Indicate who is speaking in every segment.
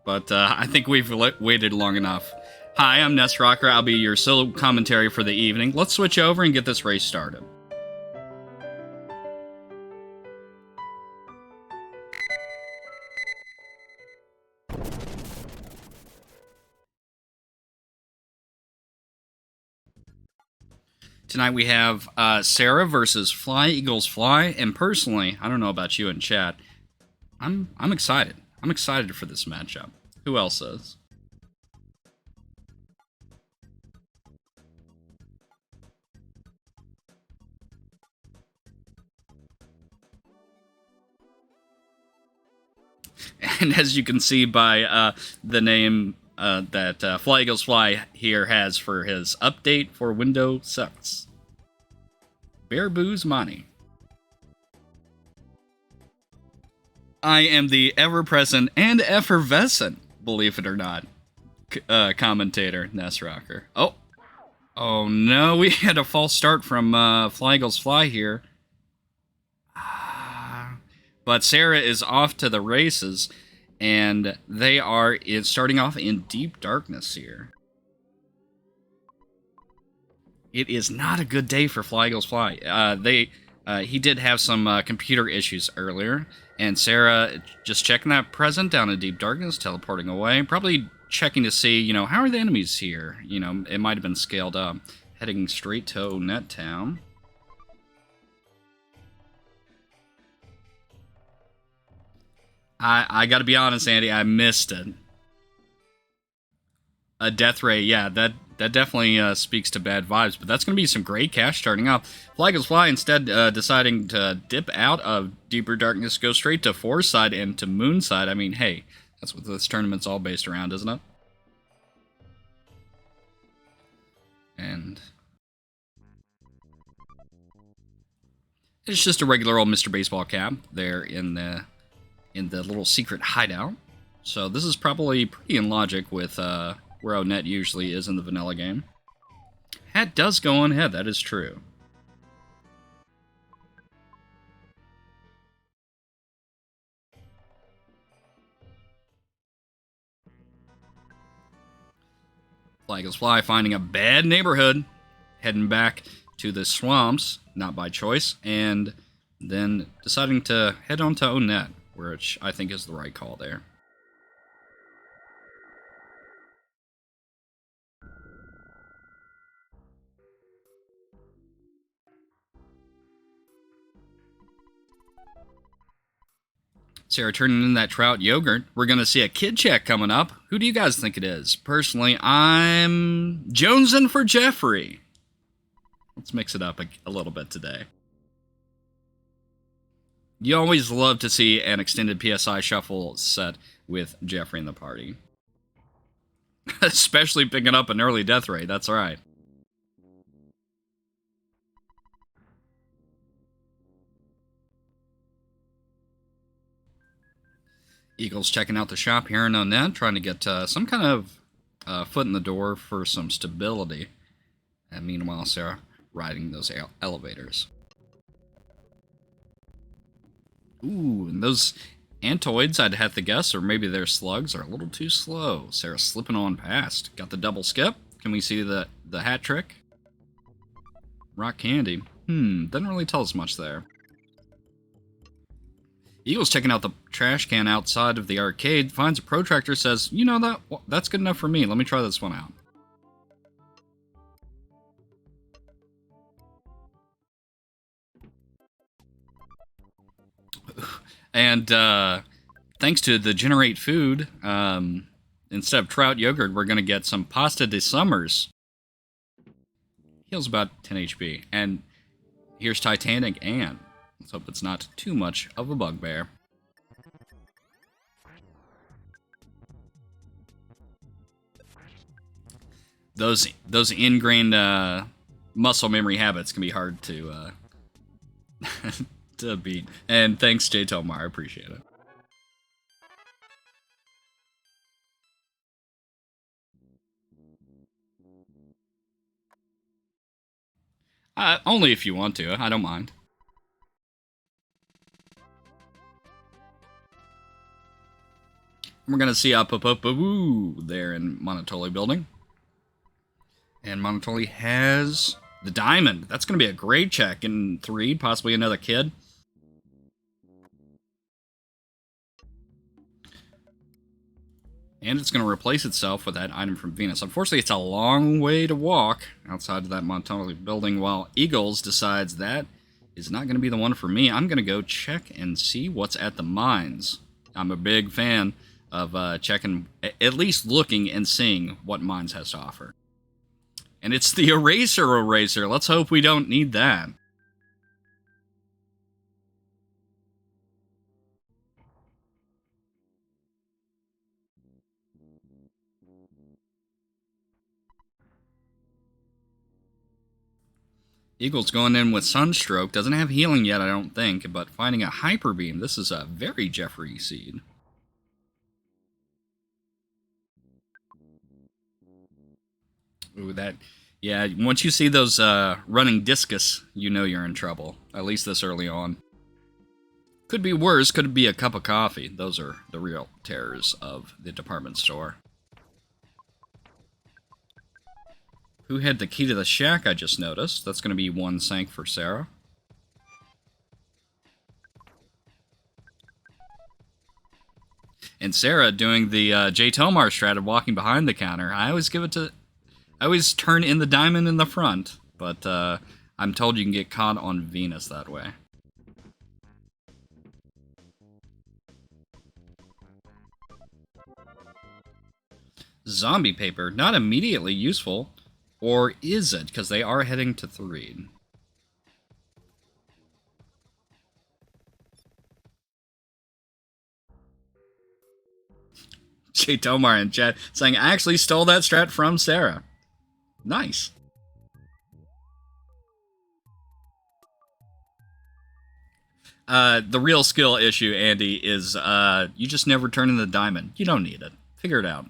Speaker 1: but I think we've waited long enough. Hi, I'm Nest Rocker. I'll be your solo commentary for the evening. Let's switch over and get this race started. Tonight we have Serra versus flyeaglesfly, and personally, I don't know about you in chat, I'm excited. I'm excited for this matchup. Who else is? And as you can see by the name that flyeaglesfly here has for his update for Windows 6. Bear Boo's Money. I am the ever-present and effervescent, believe it or not, commentator, Nest Rocker. Oh no, we had a false start from flyeaglesfly here. But Serra is off to the races, and they are starting off in deep darkness here. It is not a good day for flyeaglesfly. He did have some computer issues earlier, and Serra just checking that present down in deep darkness, teleporting away, probably checking to see, how are the enemies here? It might have been scaled up. Heading straight to Net Town. I gotta be honest, Andy, I missed it. A death ray, yeah, that definitely speaks to bad vibes, but that's going to be some great cash starting off. flyeaglesfly instead deciding to dip out of deeper darkness, go straight to Foreside and to Moonside. I mean, hey, that's what this tournament's all based around, isn't it? And it's just a regular old Mr. Baseball cap there in the little secret hideout. So this is probably pretty in logic with where Onet usually is in the vanilla game. Hat does go on ahead, that is true. flyeaglesfly finding a bad neighborhood, heading back to the swamps, not by choice, and then deciding to head on to Onet, which I think is the right call there. Serra turning in that trout yogurt. We're going to see a kid check coming up. Who do you guys think it is? Personally, I'm jonesing for Jeffrey. Let's mix it up a little bit today. You always love to see an extended PSI shuffle set with Jeffrey in the party. Especially picking up an early death ray, that's right. Eagles checking out the shop here in Onet, trying to get some kind of foot in the door for some stability. And meanwhile, Serra riding those elevators. Ooh, and those Antoids, I'd have to guess, or maybe their slugs, are a little too slow. Serra slipping on past. Got the double skip. Can we see the hat trick? Rock candy. Doesn't really tell us much there. Eagle's checking out the trash can outside of the arcade, finds a protractor, says, that's good enough for me. Let me try this one out. And thanks to the Generate Food, instead of trout yogurt, we're going to get some Pasta de Summers. Heals about 10 HP. And here's Titanic Ann. Let's hope it's not too much of a bugbear. Those ingrained muscle memory habits can be hard to to beat. And thanks, J. Tomar, I appreciate it. Only if you want to. I don't mind. We're going to see Woo there in Monotoli building. And Monotoli has the diamond. That's going to be a great check in 3, possibly another kid. And it's going to replace itself with that item from Venus. Unfortunately, it's a long way to walk outside of that Monotoli building, while Eagles decides that is not going to be the one for me. I'm going to go check and see what's at the mines. I'm a big fan of checking, at least looking and seeing what mines has to offer. And it's the eraser. Let's hope we don't need that. Eagle's going in with Sunstroke. Doesn't have healing yet, I don't think, but finding a Hyper Beam. This is a very Jeffrey seed. Ooh, that... Yeah, once you see those running discus, you know you're in trouble. At least this early on. Could be worse, could be a cup of coffee. Those are the real terrors of the department store. Who had the key to the shack, I just noticed? That's going to be 1 sank for Serra. And Serra doing the J. Tomar strat of walking behind the counter. I always turn in the diamond in the front, but I'm told you can get caught on Venus that way. Zombie paper, not immediately useful. Or is it? Because they are heading to 3. J. Tomar in chat saying, I actually stole that strat from Serra. Nice. The real skill issue, Andy, is you just never turn in the diamond. You don't need it. Figure it out.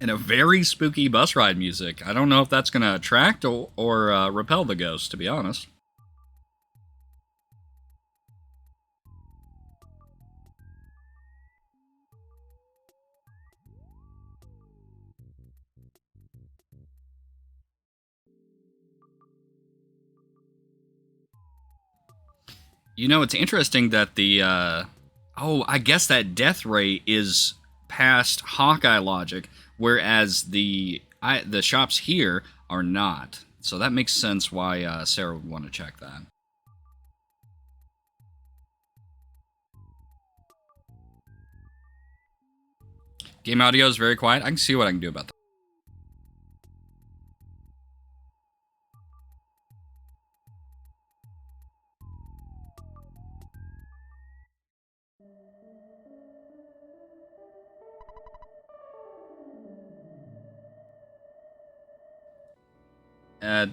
Speaker 1: And a very spooky bus ride music. I don't know if that's going to attract or repel the ghost, to be honest. You know, it's interesting that the... I guess that death ray is past Hawkeye logic, whereas the shops here are not. So that makes sense why Serra would want to check that. Game audio is very quiet. I can see what I can do about that.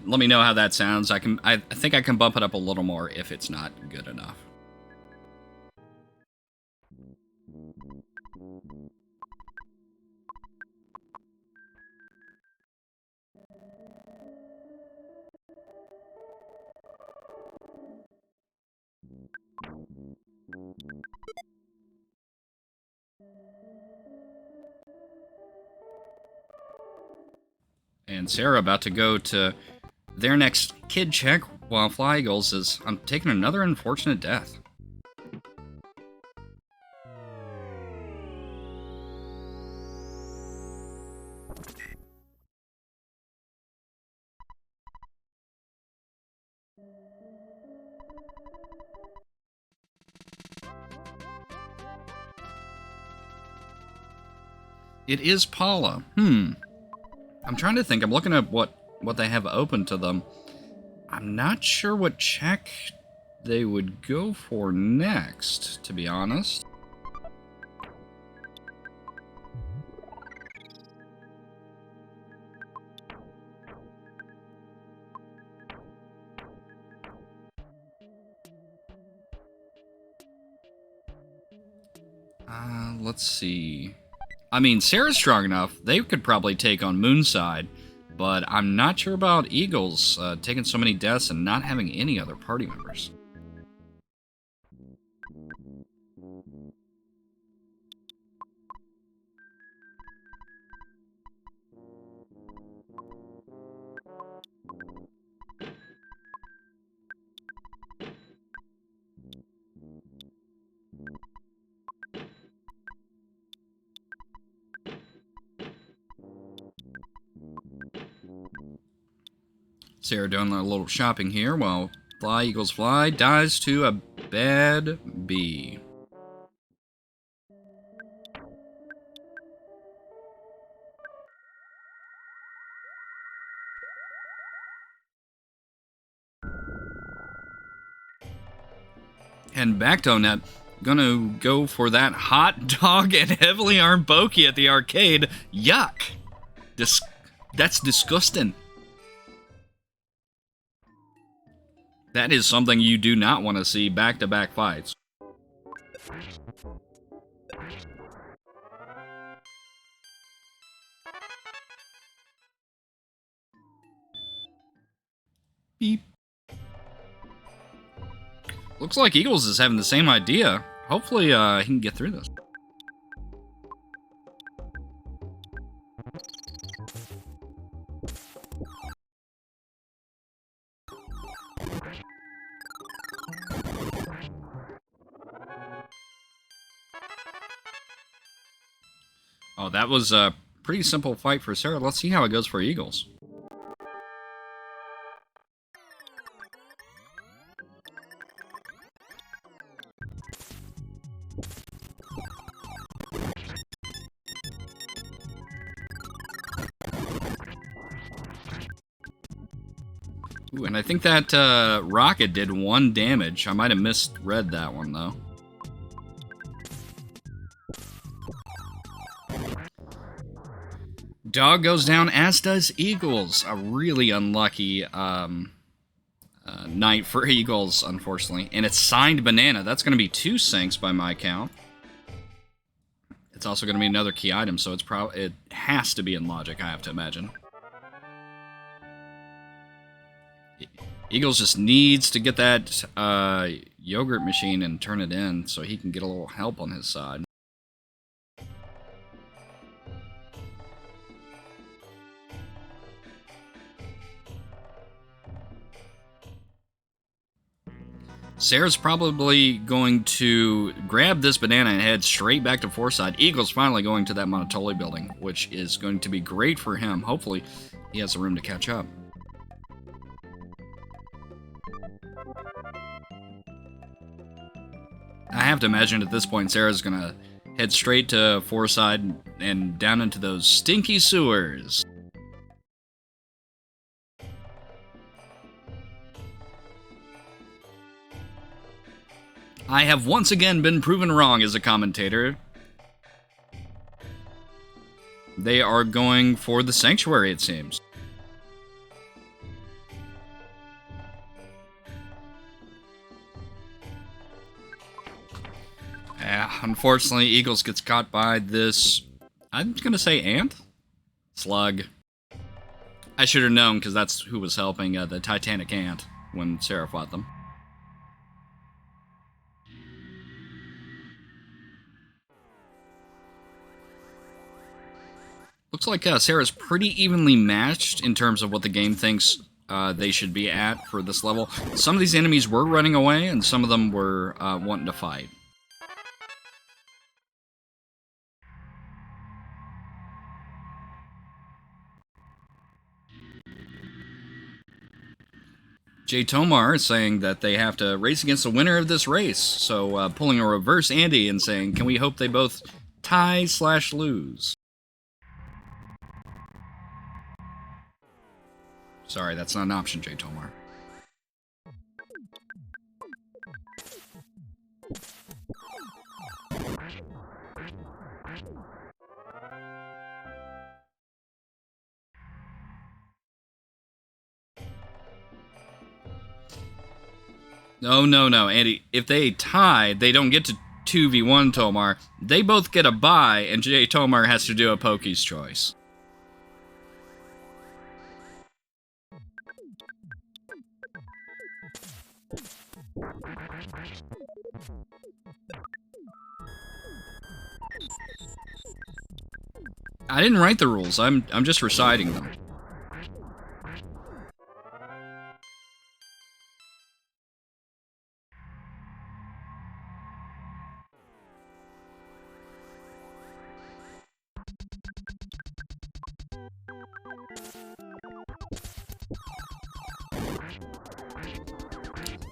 Speaker 1: Let me know how that sounds. I think I can bump it up a little more if it's not good enough. And Serra about to go to their next kid check, while Fly Eagles is taking another unfortunate death. It is Paula. I'm trying to think. I'm looking at what they have open to them. I'm not sure what check they would go for next, to be honest. Let's see. I mean, Serra's strong enough. They could probably take on Moonside. but I'm not sure about Eagles taking so many deaths and not having any other party members. Serra doing a little shopping here while Fly dies to a bad bee. And back to Net, gonna go for that hot dog and heavily armed Boki at the arcade. Yuck! That's disgusting. That is something you do not want to see back-to-back fights. Beep. Looks like Eagles is having the same idea. Hopefully, he can get through this. Oh, that was a pretty simple fight for Serra. Let's see how it goes for Eagles. Ooh, and I think that rocket did 1 damage. I might have misread that one, though. Dog goes down, as does Eagles. A really unlucky night for Eagles, unfortunately. And it's signed Banana. That's going to be 2 sinks by my count. It's also going to be another key item, so it has to be in Logic, I have to imagine. Eagles just needs to get that yogurt machine and turn it in so he can get a little help on his side. Serra's probably going to grab this banana and head straight back to Foreside. Eagle's finally going to that Monotoli building, which is going to be great for him. Hopefully, he has the room to catch up. I have to imagine at this point, Serra's going to head straight to Foreside and down into those stinky sewers. I have once again been proven wrong as a commentator. They are going for the Sanctuary, it seems. Unfortunately, Eagles gets caught by this, I'm going to say ant? Slug. I should have known, because that's who was helping the Titanic ant when Serra fought them. Looks like Serra's pretty evenly matched in terms of what the game thinks they should be at for this level. Some of these enemies were running away, and some of them were wanting to fight. Jay Tomar is saying that they have to race against the winner of this race, so pulling a reverse Andy and saying, can we hope they both tie/lose? Sorry, that's not an option, Jay Tomar. No, Andy. If they tie, they don't get to 2v1 Tomar. They both get a bye, and Jay Tomar has to do a Pokey's choice. I didn't write the rules. I'm just reciting them.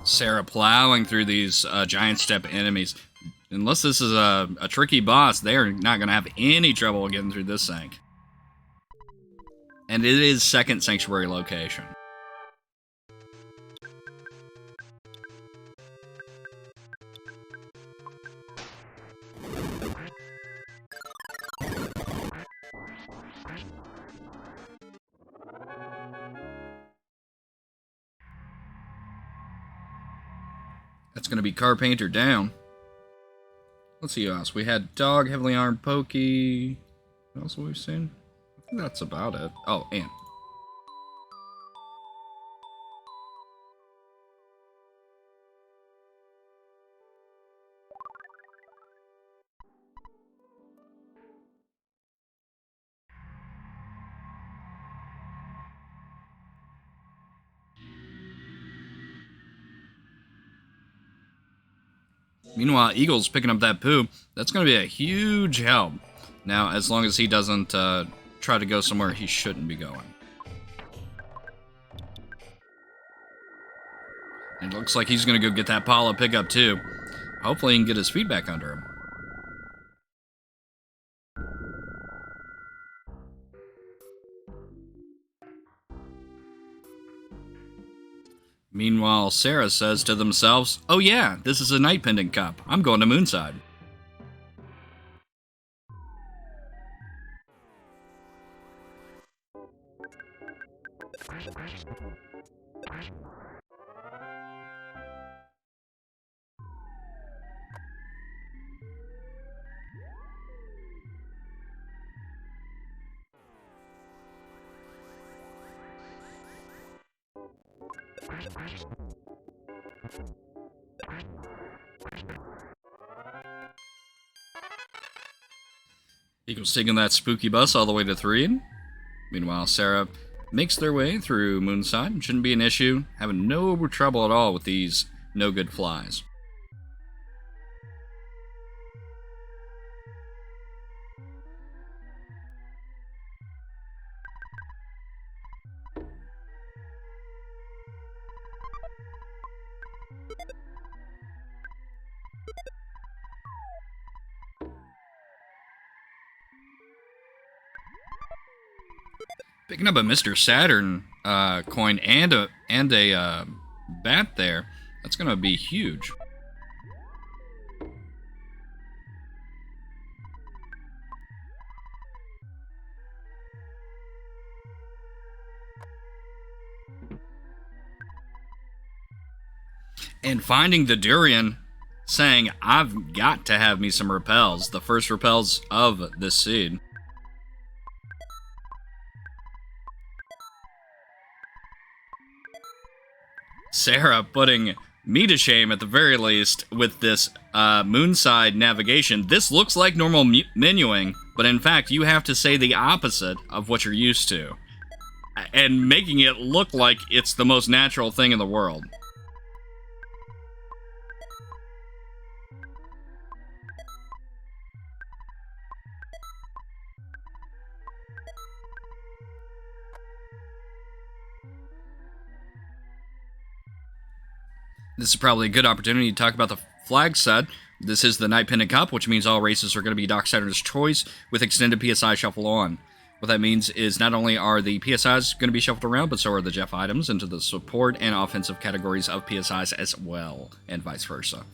Speaker 1: Serra plowing through these giant step enemies. Unless this is a tricky boss, they are not going to have any trouble getting through this tank. And it is second sanctuary location. That's going to be car painter down. Let's see who else. We had dog, heavily armed pokey. What else have we seen? I think that's about it. Oh, and meanwhile, Eagle's picking up that poo. That's going to be a huge help. Now, as long as he doesn't try to go somewhere he shouldn't be going. It looks like he's going to go get that Paula pickup too. Hopefully he can get his feet back under him. Meanwhile, Serra says to themselves, "Oh yeah, this is a night pendant cup. I'm going to Moonside." Eagle's taking that spooky bus all the way to 3. Meanwhile, Serra makes their way through Moonside. Shouldn't be an issue. Having no trouble at all with these no-good flies. Picking up a Mr. Saturn coin and a bat there. That's going to be huge. And finding the durian, saying, "I've got to have me some repels." The first repels of this seed. Serra putting me to shame at the very least with this Moonside navigation. This looks like normal menuing, but in fact you have to say the opposite of what you're used to. And making it look like it's the most natural thing in the world. This is probably a good opportunity to talk about the flag set. This is the Night Pendant Cup, which means all races are going to be Docksatter's choice with extended PSI shuffle on. What that means is not only are the PSIs going to be shuffled around, but so are the Jeff items into the support and offensive categories of PSIs as well, and vice versa.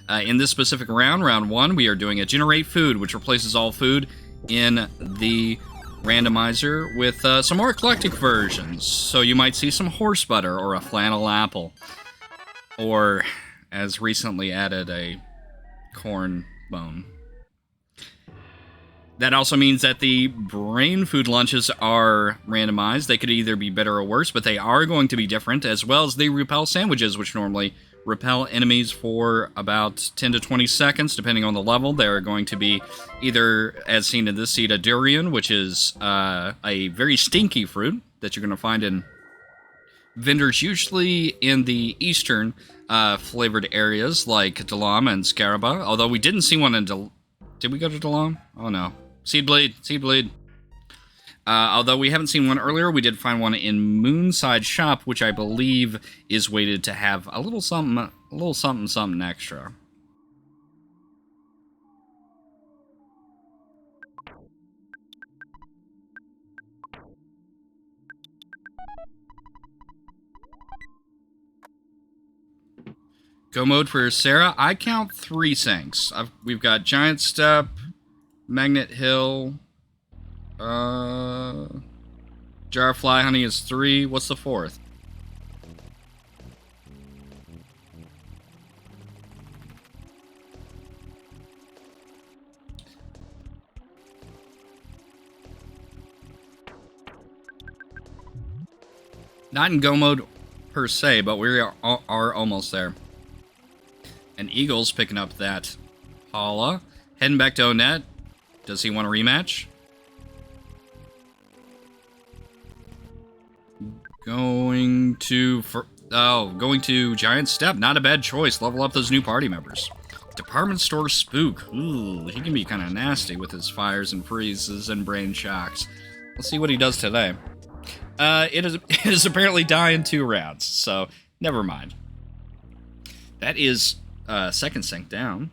Speaker 1: In this specific round, round 1, we are doing a Generate Food, which replaces all food in the randomizer with some more eclectic versions. So you might see some horse butter or a flannel apple. Or, as recently added, a corn bone. That also means that the brain food lunches are randomized. They could either be better or worse, but they are going to be different, as well as the repel sandwiches, which normally repel enemies for about 10 to 20 seconds, depending on the level. They're going to be either, as seen in this seed, a durian, which is a very stinky fruit that you're going to find in vendors usually in the eastern flavored areas like Dalam and Scaraba, although we didn't see one in Did we go to Dalam? Oh no. Seed Bleed. Although we haven't seen one earlier, we did find one in Moonside Shop, which I believe is weighted to have a little something extra. Go mode for Serra. I count 3 sinks. We've got Giant Step, Magnet Hill, Jar of Fly Honey is 3. What's the 4th? Not in go mode per se, but we are almost there. And Eagle's picking up that Paula. Heading back to Onett. Does he want a rematch? Going to Giant Step. Not a bad choice. Level up those new party members. Department Store Spook. Ooh, he can be kind of nasty with his fires and freezes and brain shocks. Let's see what he does today. It is apparently die in 2 rounds, so never mind. That is second sink down.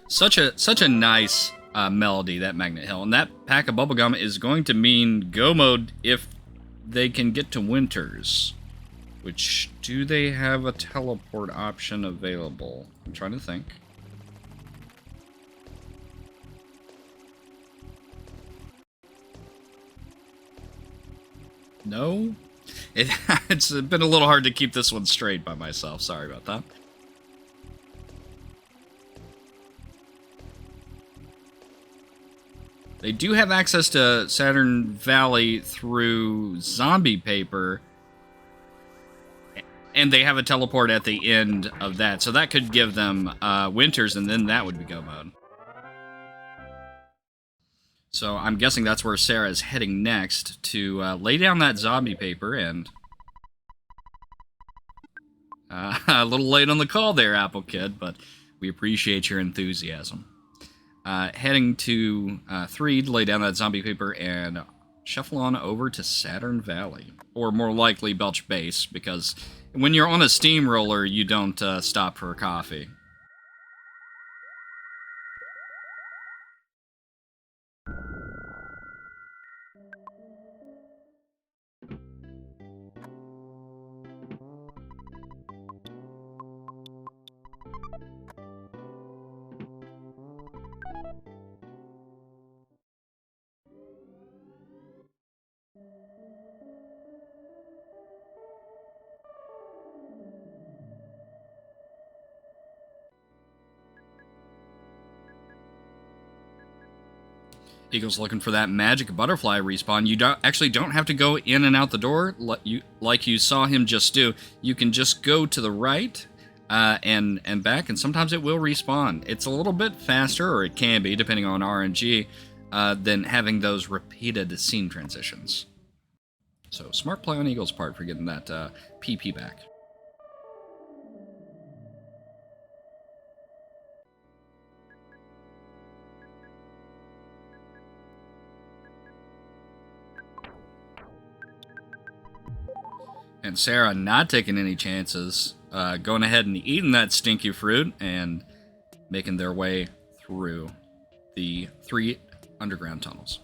Speaker 1: Such a nice melody, that Magnet Hill. And that pack of bubblegum is going to mean go mode if they can get to Winters. Which, do they have a teleport option available? I'm trying to think. No? It's been a little hard to keep this one straight by myself. Sorry about that. They do have access to Saturn Valley through zombie paper, and they have a teleport at the end of that, so that could give them Winters, and then that would be go mode. So I'm guessing that's where Serra is heading next to lay down that zombie paper, and a little late on the call there, Apple Kid, but we appreciate your enthusiasm. Heading to 3 to lay down that zombie paper and shuffle on over to Saturn Valley. Or more likely Belch Base, because when you're on a steamroller, you don't stop for coffee. Eagle's looking for that magic butterfly respawn. You actually don't have to go in and out the door like you saw him just do. You can just go to the right and back, and sometimes it will respawn. It's a little bit faster, or it can be, depending on RNG, than having those repeated scene transitions. So smart play on Eagle's part for getting that PP back. And Serra not taking any chances, going ahead and eating that stinky fruit and making their way through the 3 underground tunnels.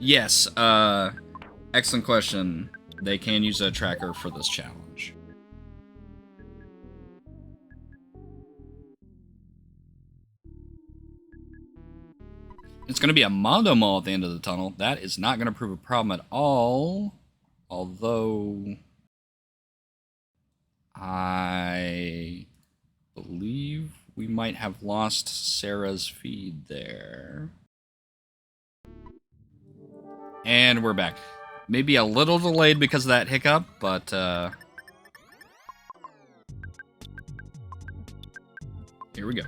Speaker 1: Yes, excellent question. They can use a tracker for this challenge. It's going to be a Mondo Mall at the end of the tunnel. That is not going to prove a problem at all. Although I believe we might have lost Serra's feed there. And we're back. Maybe a little delayed because of that hiccup, but here we go.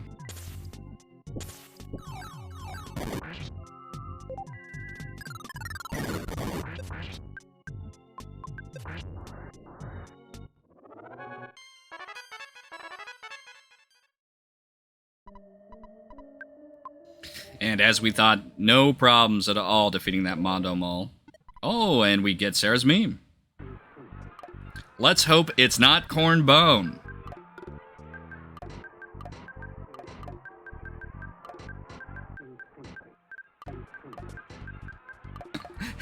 Speaker 1: And as we thought, no problems at all defeating that Mondo Mall. Oh, and we get Serra's meme. Let's hope it's not Corn Bone.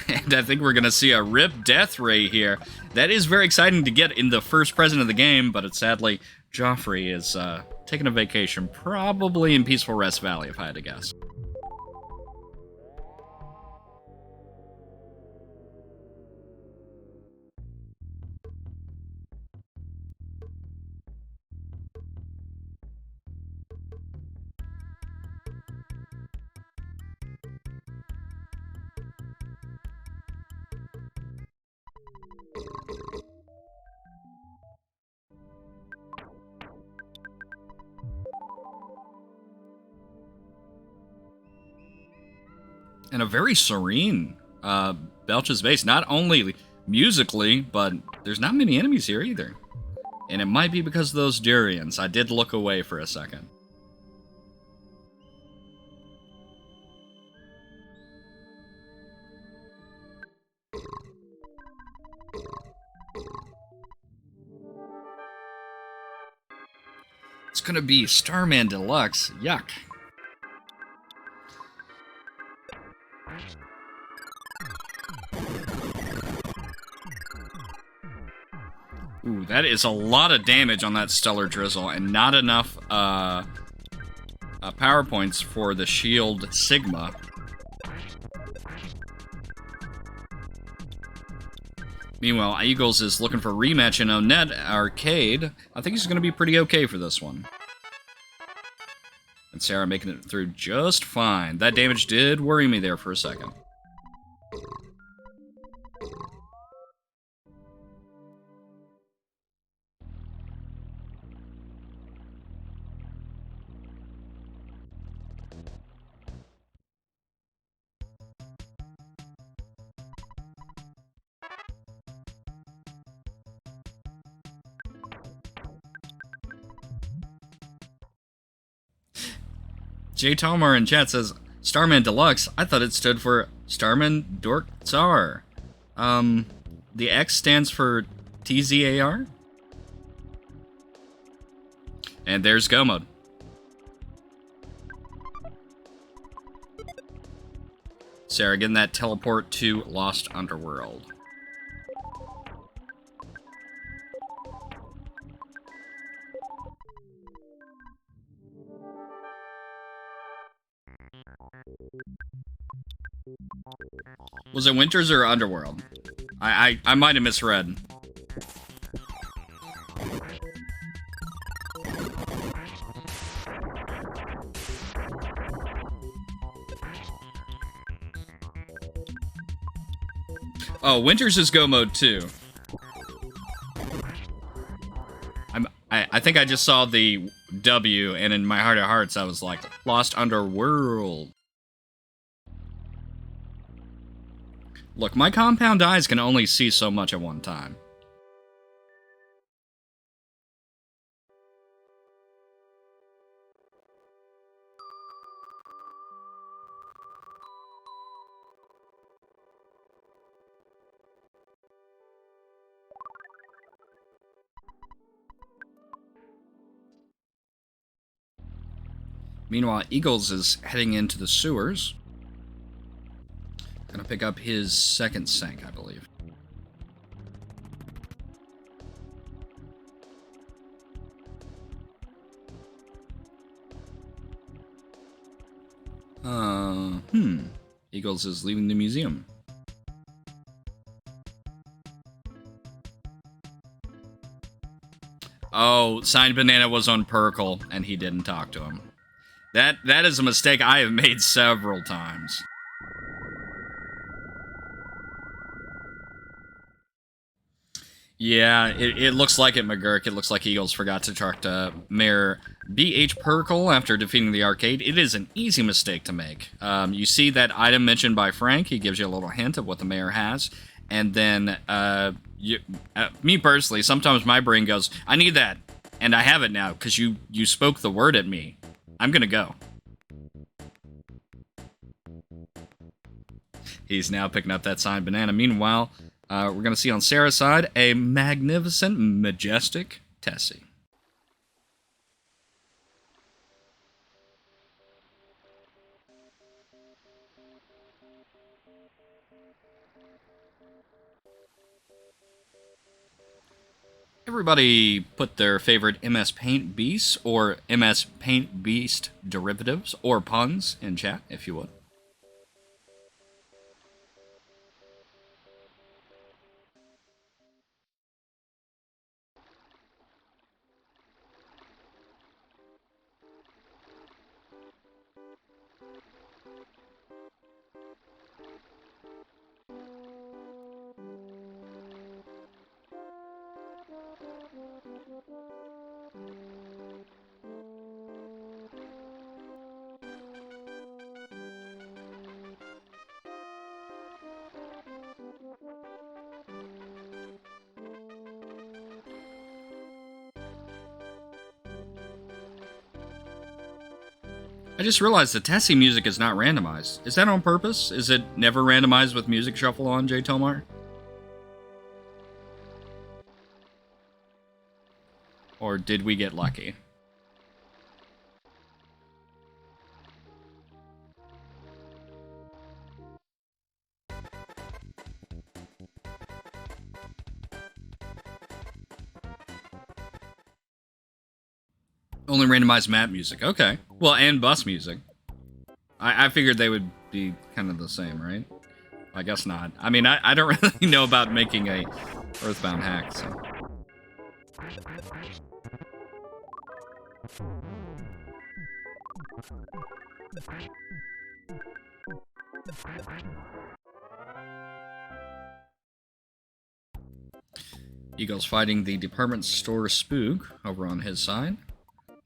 Speaker 1: And I think we're going to see a Rip Death Ray here. That is very exciting to get in the first present of the game, but it's sadly, Joffrey is taking a vacation, probably in Peaceful Rest Valley, if I had to guess. And a very serene Belch's base, not only musically, but there's not many enemies here either. And it might be because of those durians. I did look away for a second. It's gonna be Starman Deluxe. Yuck. Ooh, that is a lot of damage on that Stellar Drizzle, and not enough power points for the Shield Sigma. Meanwhile, Eagles is looking for a rematch in Onet Arcade. I think he's going to be pretty okay for this one. And Serra making it through just fine. That damage did worry me there for a second. J. Tomar in chat says, Starman Deluxe, I thought it stood for Starman Dork Tsar. The X stands for TZAR? And there's Go Mode. Serra getting that teleport to Lost Underworld. Was it Winters or Underworld? I might have misread. Oh, Winters is Go Mode too. I think I just saw the W, and in my heart of hearts, I was like, Lost Underworld. Look, my compound eyes can only see so much at one time. Meanwhile, Eagles is heading into the sewers. Gonna pick up his second sink, I believe. Eagles is leaving the museum. Oh, Signed Banana was on Perkle, and he didn't talk to him. That is a mistake I have made several times. Yeah, it looks like it, McGurk. It looks like Eagles forgot to talk to Mayor B.H. Perkle after defeating the arcade. It is an easy mistake to make. You see that item mentioned by Frank. He gives you a little hint of what the mayor has. And then, me personally, sometimes my brain goes, I need that. And I have it now, because you spoke the word at me. I'm going to go. He's now picking up that signed banana. Meanwhile, we're going to see on Serra's side a magnificent, majestic Tessie. Everybody put their favorite MS Paint Beasts or MS Paint Beast derivatives or puns in chat, if you would. I just realized the Tessie music is not randomized. Is that on purpose? Is it never randomized with music shuffle on, J. Tomar? Or did we get lucky? Only randomized map music. Okay. Well, and bus music. I figured they would be kind of the same, right? I guess not. I mean, I don't really know about making a Earthbound hack, so... Eagle's fighting the department store spook over on his side.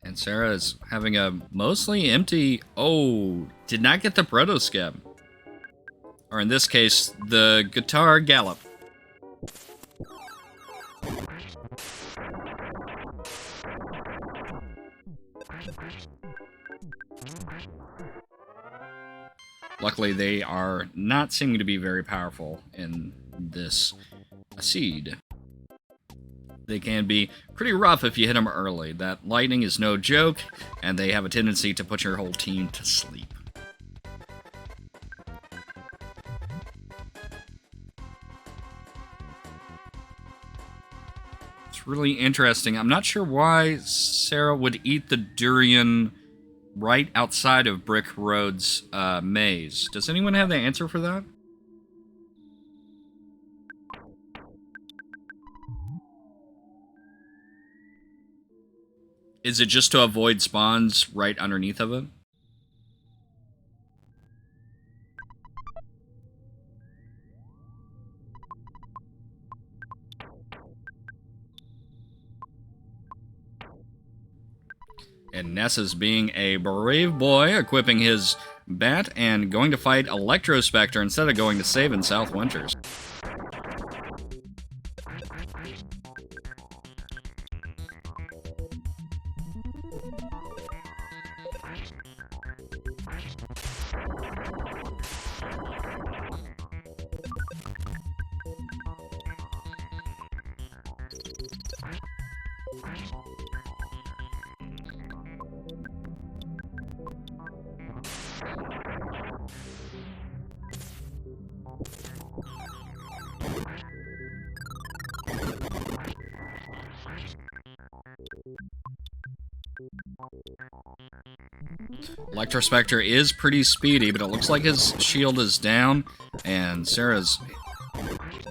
Speaker 1: And Serra is having a mostly empty... Oh, did not get the proto-skip. Or in this case, the guitar gallop. Luckily, they are not seeming to be very powerful in this seed. They can be pretty rough if you hit them early. That lightning is no joke, and they have a tendency to put your whole team to sleep. It's really interesting. I'm not sure why Serra would eat the durian right outside of Brick Road's maze. Does anyone have the answer for that? Is it just to avoid spawns right underneath of it? And Nessa's being a brave boy, equipping his bat and going to fight Electrospectre instead of going to save in South Winters. Electrospectre is pretty speedy, but it looks like his shield is down, and Serra's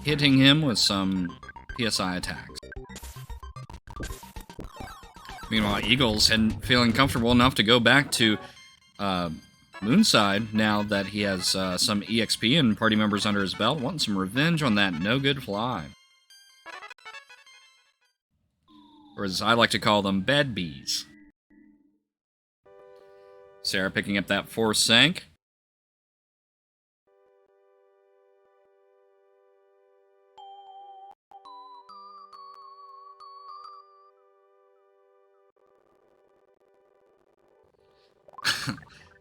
Speaker 1: hitting him with some PSI attacks. Meanwhile, Eagles feeling comfortable enough to go back to Moonside now that he has some EXP and party members under his belt, wanting some revenge on that no-good fly. Or as I like to call them, bad bees. Serra picking up that force sank.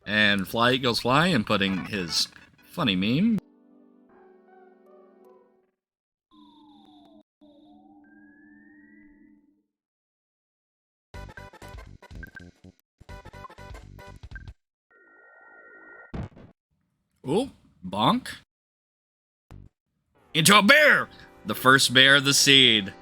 Speaker 1: And Fly Eagles Fly inputting his funny meme. Oh, bonk. Into a bear! The first bear of the seed.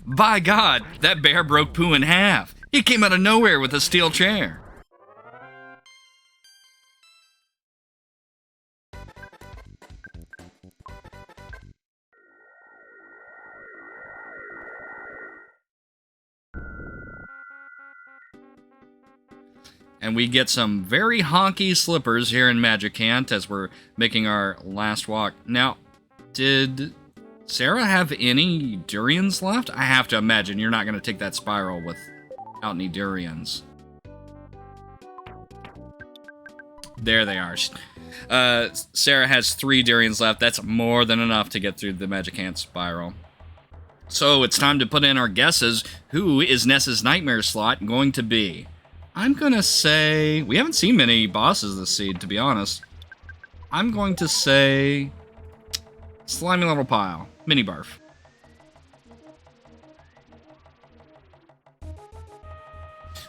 Speaker 1: By God, that bear broke Pooh in half. He came out of nowhere with a steel chair. And we get some very honky slippers here in Magicant as we're making our last walk. Now, did Serra have any durians left? I have to imagine you're not going to take that spiral without any durians. There they are. Serra has 3 durians left. That's more than enough to get through the Magicant spiral. So it's time to put in our guesses. Who is Ness's Nightmare slot going to be? I'm going to say... We haven't seen many bosses this seed, to be honest. I'm going to say... Slimy Little Pile. Mini Barf.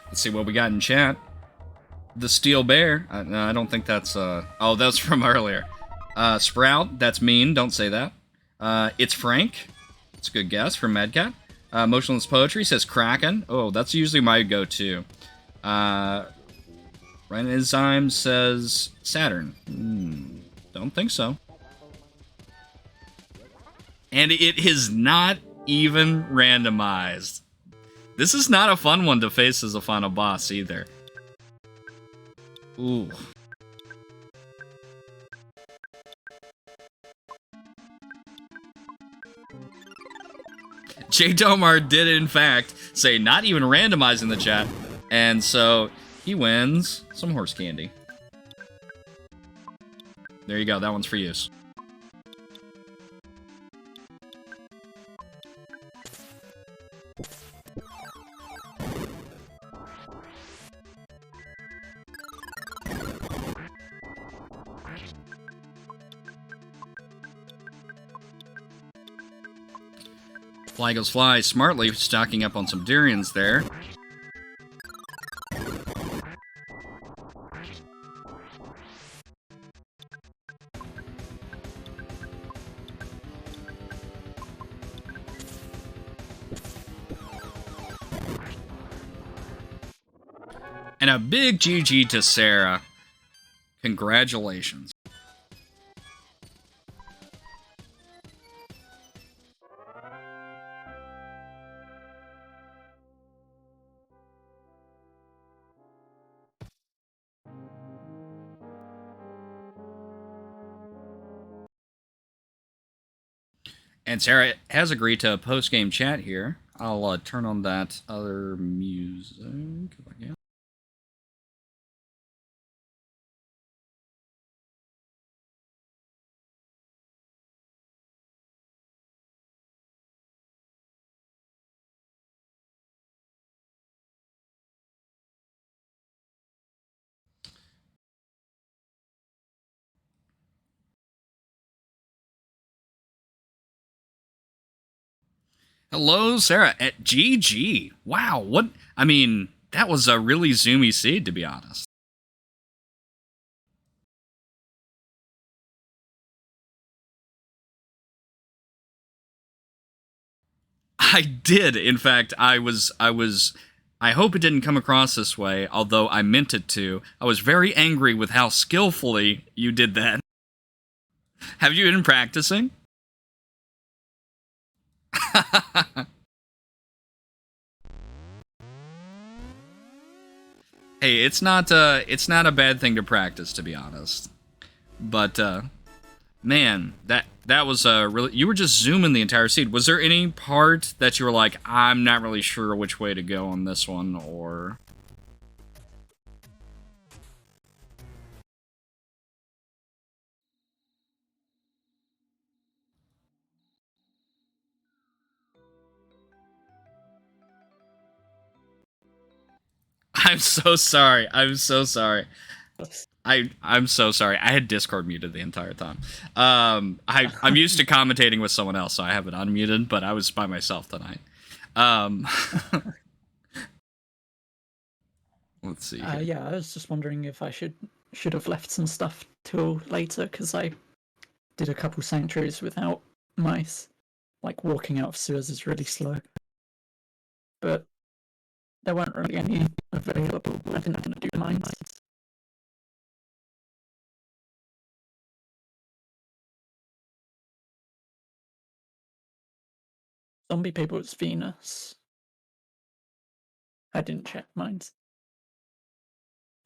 Speaker 1: Let's see what we got in chat. The Steel Bear. No, I don't think that's... Oh, that's from earlier. Sprout. That's mean. Don't say that. It's Frank. It's a good guess from Medcat. Motionless Poetry says Kraken. Oh, that's usually my go-to. Renazyme says Saturn. Don't think so. And it is not even randomized. This is not a fun one to face as a final boss either. Ooh. J. Domar did in fact say not even randomized in the chat. And so he wins some horse candy. There you go. That one's for use. Fly Goes Fly smartly stocking up on some durians there. And a big GG to Serra. Congratulations. And Serra has agreed to a post-game chat here. I'll turn on that other music if I can. Hello, Serra at GG. Wow, what? I mean, that was a really zoomy seed, to be honest. I did. In fact, I hope it didn't come across this way, although I meant it to. I was very angry with how skillfully you did that. Have you been practicing? Hey, it's not a bad thing to practice, to be honest. But man, that was really, you were just zooming the entire seed. Was there any part that you were like, I'm not really sure which way to go on this one, or? I'm so sorry. I'm so sorry. I'm so sorry. I had Discord muted the entire time. I'm used to commentating with someone else, so I have it unmuted, but I was by myself tonight. Um, let's see here.
Speaker 2: Yeah, I was just wondering if I should have left some stuff till later, because I did a couple sanctuaries without mice. Like walking out of sewers is really slow. But there weren't really any available. I didn't want to do mines. Zombie paper was Venus. I didn't check mines.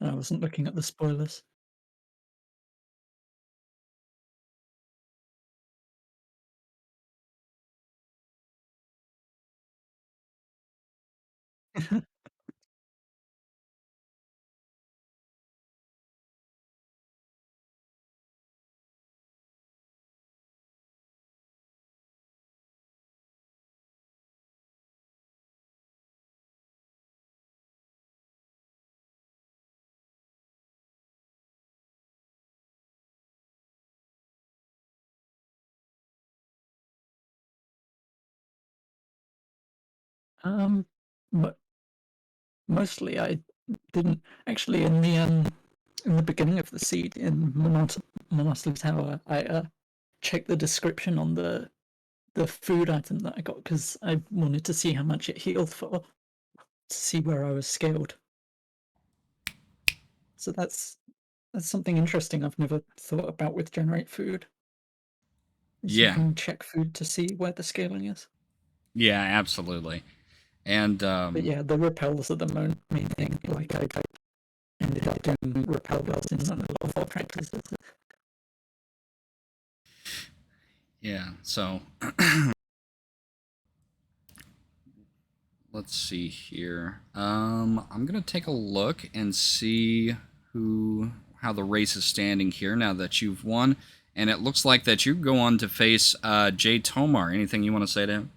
Speaker 2: I wasn't looking at the spoilers. But mostly I didn't actually in the beginning of the seed in Monopoly Tower. I checked the description on the food item that I got because I wanted to see how much it healed for, to see where I was scaled. So that's something interesting I've never thought about with generate food. Is you
Speaker 1: Yeah,
Speaker 2: can check food to see where the scaling is.
Speaker 1: yeah, absolutely. And
Speaker 2: But yeah, the repels are the main thing. Like I ended up doing repels in a lot of our practices.
Speaker 1: yeah, so let's see here. I'm gonna take a look and see how the race is standing here now that you've won, and it looks like that you go on to face Jay Tomar. Anything you want to say to him?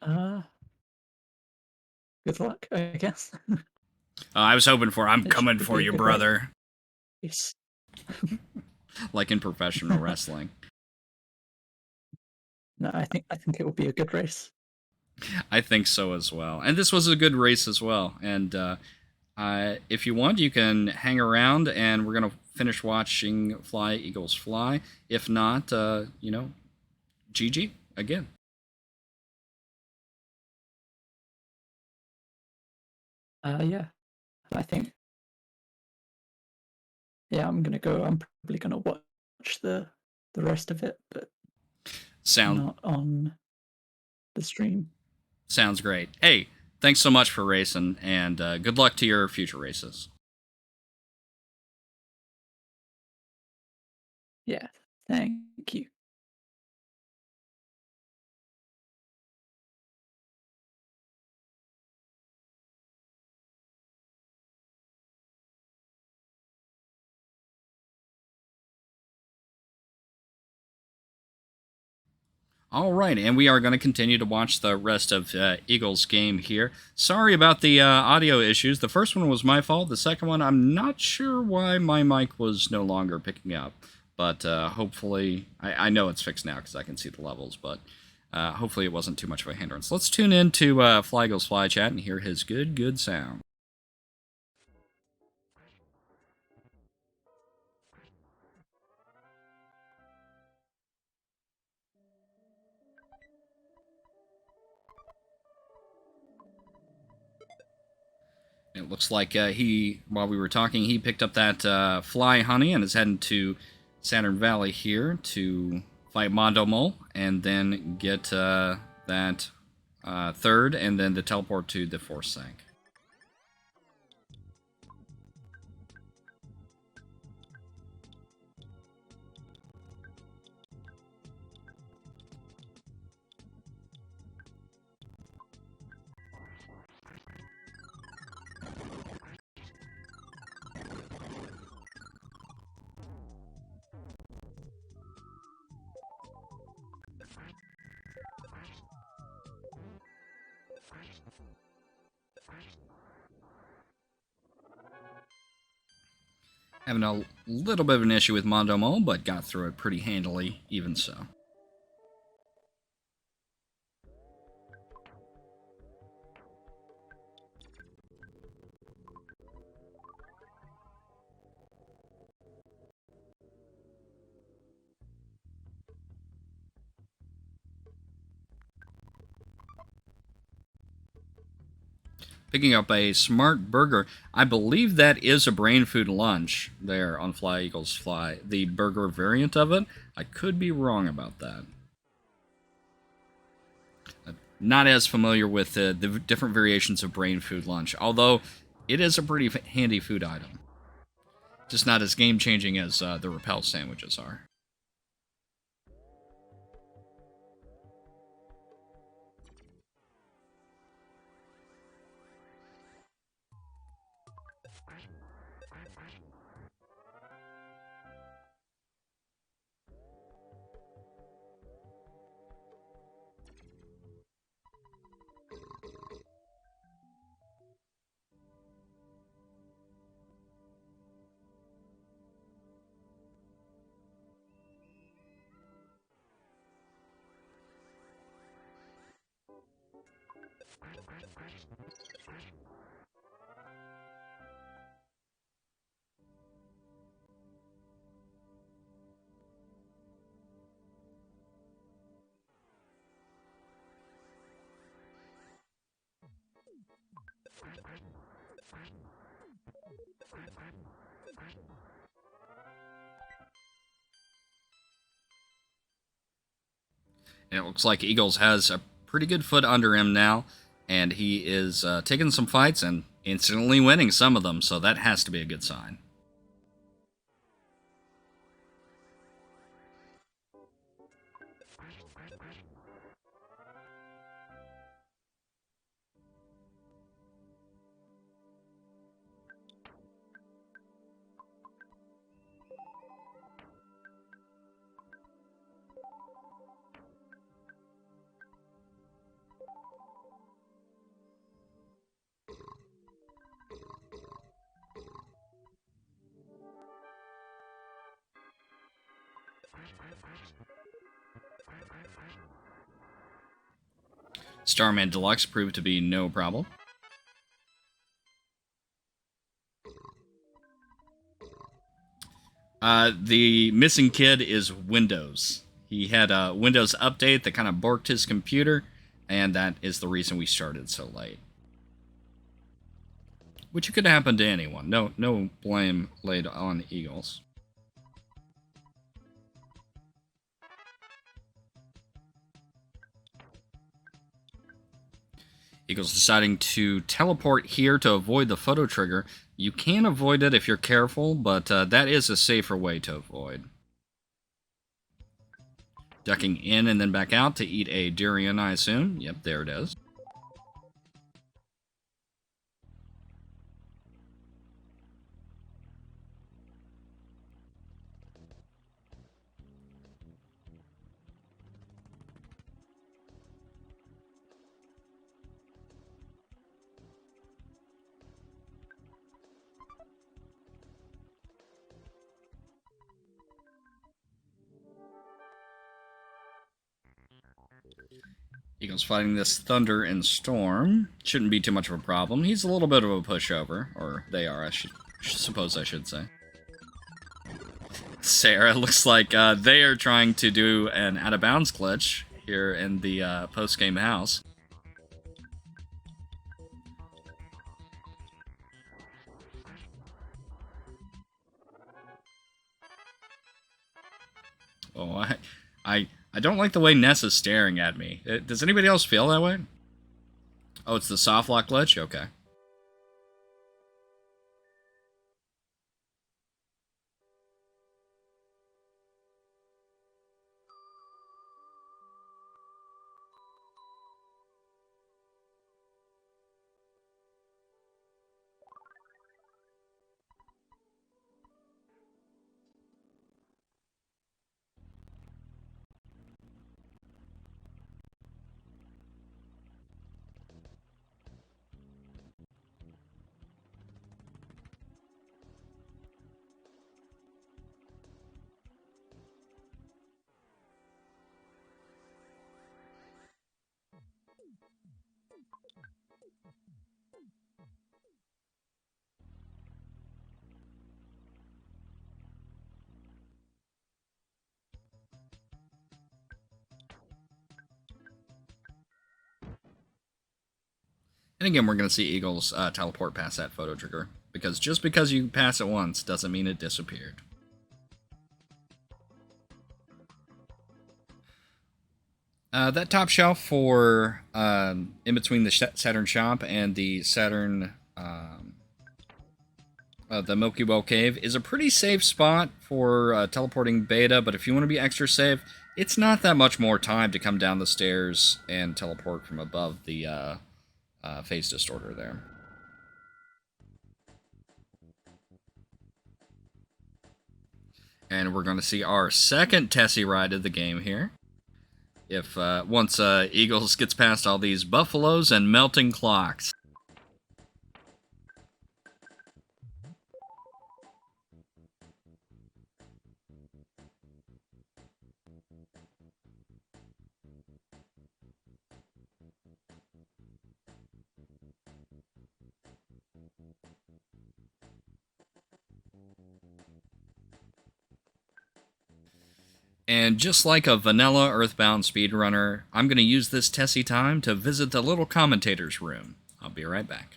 Speaker 2: Uh, good luck, I guess.
Speaker 1: I was hoping for. I'm
Speaker 2: It should
Speaker 1: coming
Speaker 2: be
Speaker 1: for
Speaker 2: a
Speaker 1: you,
Speaker 2: good
Speaker 1: brother.
Speaker 2: race.
Speaker 1: Like in professional wrestling.
Speaker 2: No, I think it will be a good race.
Speaker 1: I think so as well. And this was a good race as well. And if you want, you can hang around, and we're gonna finish watching Fly Eagles Fly. If not, GG again.
Speaker 2: Yeah, I think. Yeah, I'm gonna go. I'm probably gonna watch the rest of it, but not on the stream.
Speaker 1: Sounds great. Hey, thanks so much for racing, and good luck to your future races.
Speaker 2: Yeah, thank you.
Speaker 1: All right, and we are going to continue to watch the rest of Eagles' game here. Sorry about the audio issues. The first one was my fault. The second one, I'm not sure why my mic was no longer picking up. But hopefully, I know it's fixed now because I can see the levels, but hopefully it wasn't too much of a hindrance. Let's tune in to Fly Eagles Fly Chat and hear his good sound. It looks like while we were talking, he picked up that fly honey and is heading to Saturn Valley here to fight Mondo Mole and then get that third and then the teleport to the Force Sank. Having a little bit of an issue with Mondo Mole, but got through it pretty handily, even so. Picking up a smart burger. I believe that is a brain food lunch there on Fly Eagles Fly. The burger variant of it. I could be wrong about that. Not as familiar with the different variations of brain food lunch, although it is a pretty handy food item. Just not as game-changing as the Repel sandwiches are. And it looks like Eagles has a pretty good foot under him now, and he is taking some fights and instantly winning some of them, so that has to be a good sign. Starman Deluxe proved to be no problem. The missing kid is Windows. He had a Windows update that kind of borked his computer, and that is the reason we started so late. Which could happen to anyone. No blame laid on Eagles. Eagles deciding to teleport here to avoid the photo trigger. You can avoid it if you're careful, but that is a safer way to avoid. Ducking in and then back out to eat a durian, I assume. Yep, there it is. Eagles fighting this thunder and storm. Shouldn't be too much of a problem. He's a little bit of a pushover. Or they are, I suppose I should say. Serra looks like they are trying to do an out-of-bounds glitch here in the post-game house. Oh, I don't like the way Ness is staring at me. Does anybody else feel that way? Oh, it's the soft lock glitch? Okay. And again, we're going to see Eagles teleport past that photo trigger. Because just because you pass it once doesn't mean it disappeared. That top shelf for in between the Saturn shop and the Saturn, the Milky Well cave is a pretty safe spot for teleporting Beta, but if you want to be extra safe, it's not that much more time to come down the stairs and teleport from above the phase distorter there. And we're going to see our second Tessie ride of the game here. If once Eagles gets past all these buffaloes and melting clocks. And just like a vanilla Earthbound speedrunner, I'm going to use this Tessie time to visit the little commentator's room. I'll be right back.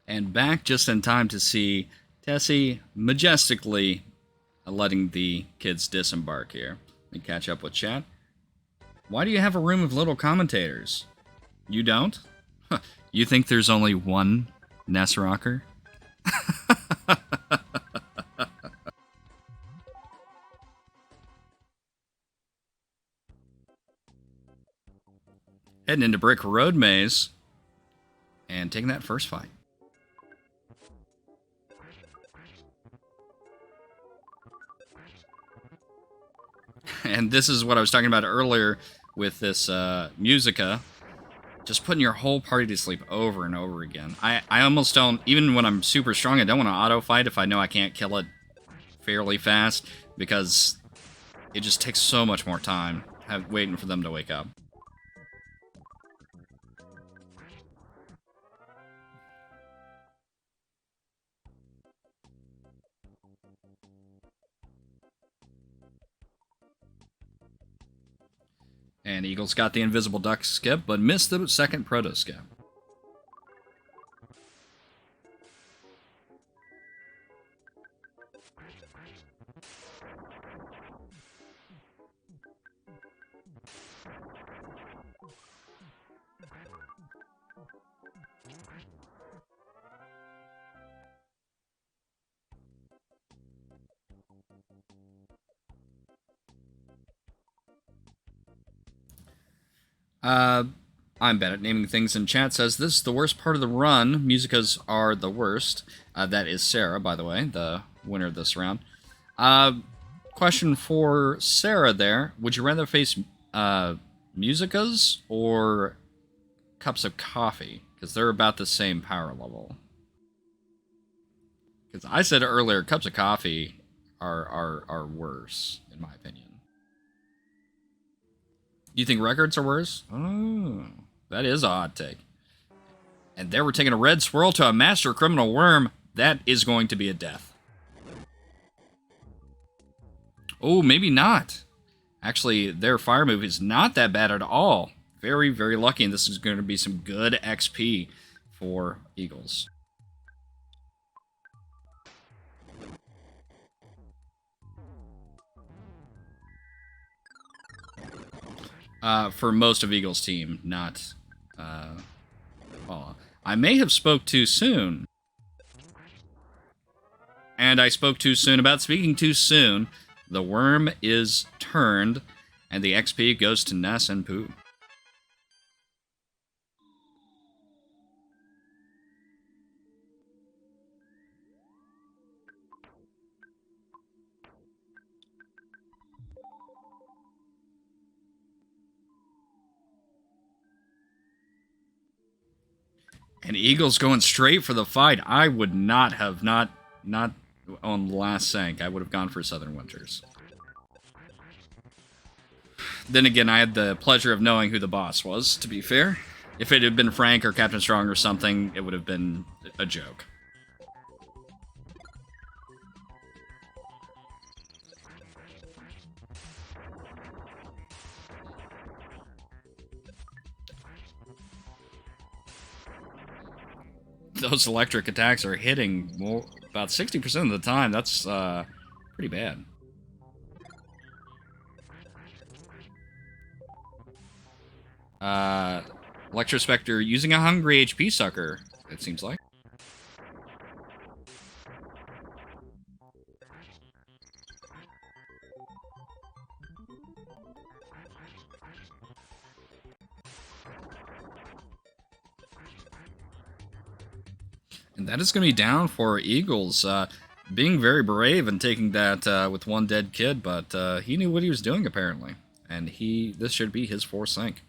Speaker 1: And back just in time to see Tessie majestically letting the kids disembark here. Let me catch up with chat. Why do you have a room of little commentators? You don't? Huh. You think there's only one Ness Rocker? Heading into Brick Road Maze and taking that first fight. And this is what I was talking about earlier with this Musica. Just putting your whole party to sleep over and over again. I almost don't, even when I'm super strong, I don't want to auto-fight if I know I can't kill it fairly fast, because it just takes so much more time waiting for them to wake up. And Eagles got the invisible duck skip, but missed the second proto skip. I'm bad at naming things, and chat says this is the worst part of the run. Musicas are the worst. That is Serra, by the way, the winner of this round. Question for Serra there. Would you rather face Musicas or Cups of Coffee? Because they're about the same power level. Because I said earlier, Cups of Coffee are worse, in my opinion. You think records are worse? Oh, that is a hot take. And there we're taking a red swirl to a master criminal worm. That is going to be a death. Oh, maybe not. Actually, their fire move is not that bad at all. Very, very lucky, and this is going to be some good XP for Eagles. For most of Eagles' team, not... well, I may have spoke too soon. And I spoke too soon about speaking too soon. The worm is turned, and the XP goes to Ness and Pooh. And Eagles going straight for the fight. I would not have not on the last sank. I would have gone for Southern Winters. Then again, I had the pleasure of knowing who the boss was, to be fair. If it had been Frank or Captain Strong or something, it would have been a joke. Those electric attacks are hitting more, about 60% of the time. That's pretty bad. Electrospectre using a hungry HP sucker, it seems like. And that is going to be down for Eagles. Being very brave and taking that with one dead kid, but he knew what he was doing, apparently. And this should be his fourth sink.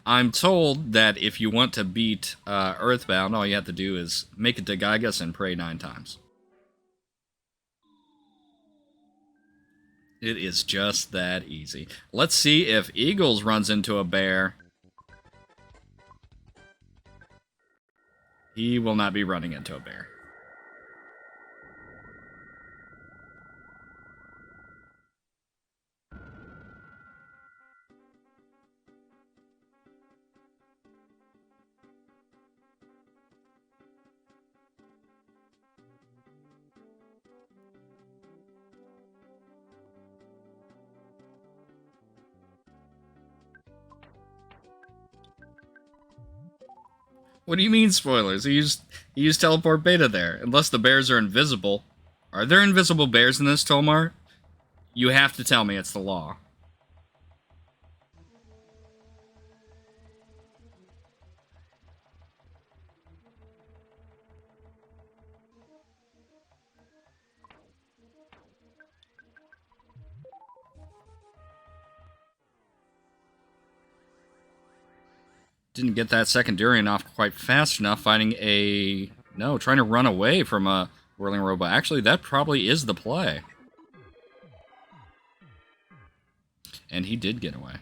Speaker 1: I'm told that if you want to beat Earthbound, all you have to do is make it to Gygas and pray 9 times. It is just that easy. Let's see if Eagles runs into a bear. He will not be running into a bear. What do you mean spoilers? He used teleport beta there. Unless the bears are invisible. Are there invisible bears in this, Tomar? You have to tell me it's the law. Didn't get that second Durian off quite fast enough, trying to run away from a whirling robot. Actually, that probably is the play. And he did get away.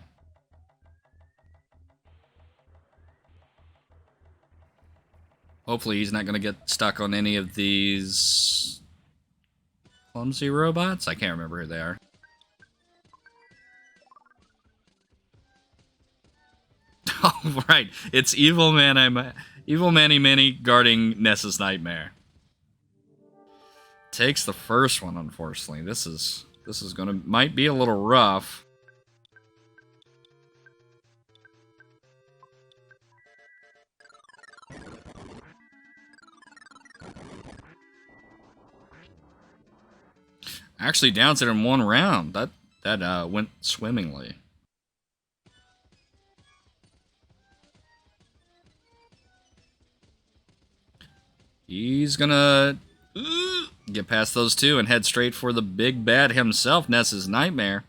Speaker 1: Hopefully he's not going to get stuck on any of these clumsy robots. I can't remember who they are. Oh, Right, it's Evil Manny Manny guarding Ness's Nightmare. Takes the first one, unfortunately. This is might be a little rough. Actually downs it in one round. That went swimmingly. He's gonna get past those two and head straight for the big bad himself, Ness's Nightmare.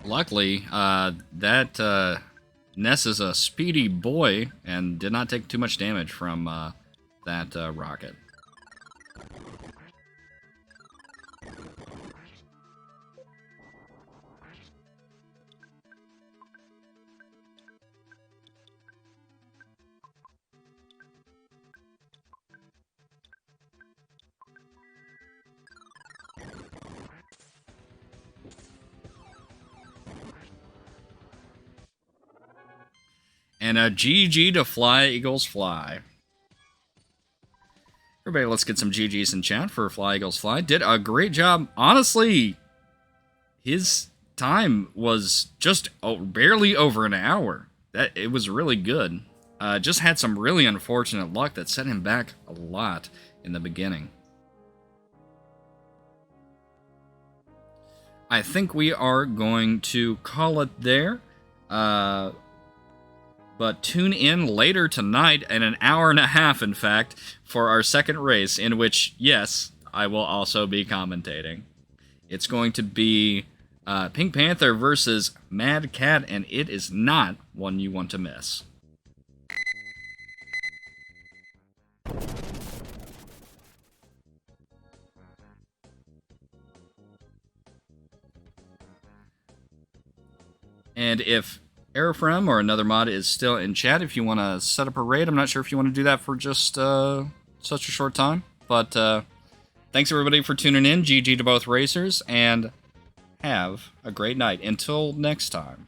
Speaker 1: Luckily, Ness is a speedy boy and did not take too much damage from that rocket. And a GG to Fly Eagles Fly. Everybody, let's get some GGs in chat for Fly Eagles Fly. Did a great job. Honestly, his time was just barely over an hour. It was really good. Just had some really unfortunate luck that set him back a lot in the beginning. I think we are going to call it there. But tune in later tonight, in an hour and a half, in fact, for our second race, in which, yes, I will also be commentating. It's going to be Pink Panther versus Mad Cat, and it is not one you want to miss. And if Airframe or another mod is still in chat, if you want to set up a raid, I'm not sure if you want to do that for just such a short time. But thanks everybody for tuning in. GG to both racers, and have a great night. Until next time.